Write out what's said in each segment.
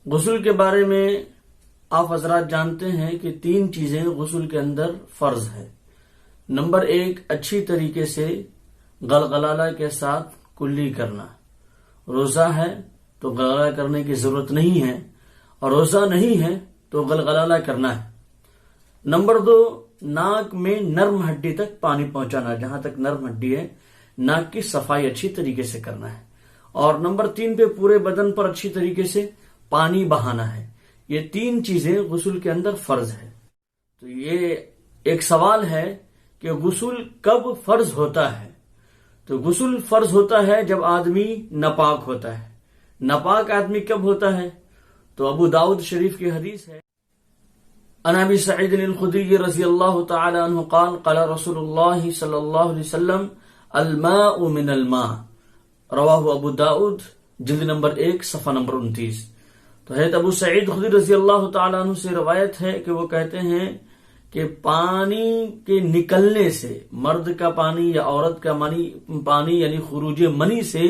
غسل کے بارے میں آپ حضرات جانتے ہیں کہ 3 چیزیں غسل کے اندر فرض ہے۔ نمبر 1، اچھی طریقے سے غلغلہ کے ساتھ کلی کرنا۔ روزہ ہے تو غلغلہ کرنے کی ضرورت نہیں ہے، اور روزہ نہیں ہے تو غلغلہ کرنا ہے۔ نمبر 2، ناک میں نرم ہڈی تک پانی پہنچانا، جہاں تک نرم ہڈی ہے ناک کی صفائی اچھی طریقے سے کرنا ہے۔ اور نمبر 3 پہ پورے بدن پر اچھی طریقے سے پانی بہانا ہے۔ یہ 3 چیزیں غسل کے اندر فرض ہے۔ تو یہ ایک سوال ہے کہ غسل کب فرض ہوتا ہے؟ تو غسل فرض ہوتا ہے جب آدمی ناپاک ہوتا ہے۔ ناپاک آدمی کب ہوتا ہے؟ تو ابو داؤد شریف کی حدیث ہے، عن ابی سعید الخدری رضی اللہ تعالی عنہ قال قال رسول اللہ صلی اللہ علیہ وسلم الماء من الماء، رواہ ابو داؤد جلد نمبر 1 صفحہ نمبر 29۔ تو حضرت ابو سعید خدری رضی اللہ تعالی عنہ سے روایت ہے کہ وہ کہتے ہیں کہ پانی کے نکلنے سے، مرد کا پانی یا عورت کا پانی یعنی خروج منی سے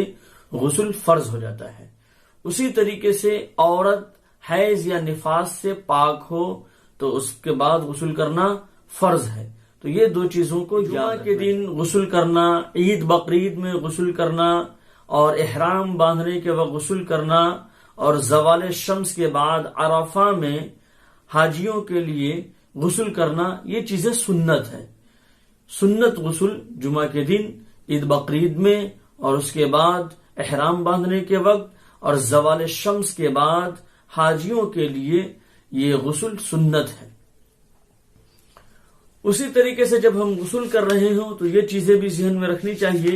غسل فرض ہو جاتا ہے۔ اسی طریقے سے عورت حیض یا نفاس سے پاک ہو تو اس کے بعد غسل کرنا فرض ہے۔ تو یہ 2 چیزوں کو جمعہ کے دن غسل کرنا، عید بقرعید میں غسل کرنا، اور احرام باندھنے کے وقت غسل کرنا، اور زوال شمس کے بعد عرفہ میں حاجیوں کے لیے غسل کرنا، یہ چیزیں سنت ہے۔ سنت غسل جمعہ کے دن، عید بقرعید میں، اور اس کے بعد احرام باندھنے کے وقت، اور زوال شمس کے بعد حاجیوں کے لیے یہ غسل سنت ہے۔ اسی طریقے سے جب ہم غسل کر رہے ہوں تو یہ چیزیں بھی ذہن میں رکھنی چاہیے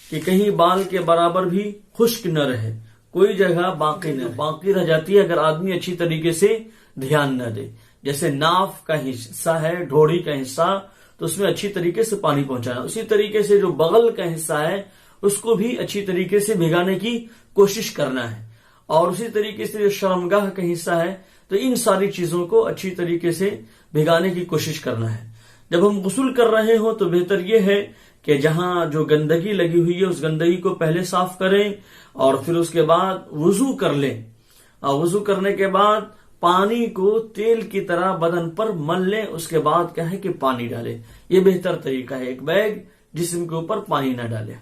کہ کہیں بال کے برابر بھی خشک نہ رہے، کوئی جگہ باقی رہ جاتی ہے اگر آدمی اچھی طریقے سے دھیان نہ دے۔ جیسے ناف کا حصہ ہے، ڈھوڑی کا حصہ، تو اس میں اچھی طریقے سے پانی پہنچانا۔ اسی طریقے سے جو بغل کا حصہ ہے اس کو بھی اچھی طریقے سے بھگانے کی کوشش کرنا ہے۔ اور اسی طریقے سے جو شرمگاہ کا حصہ ہے، تو ان ساری چیزوں کو اچھی طریقے سے بھگانے کی کوشش کرنا ہے۔ جب ہم غسل کر رہے ہوں تو بہتر یہ ہے کہ جہاں جو گندگی لگی ہوئی ہے اس گندگی کو پہلے صاف کریں، اور پھر اس کے بعد وضو کر لیں، اور وضو کرنے کے بعد پانی کو تیل کی طرح بدن پر مل لیں۔ اس کے بعد کیا ہے کہ پانی ڈالیں۔ یہ بہتر طریقہ ہے، ایک بیگ جسم کے اوپر پانی نہ ڈالیں۔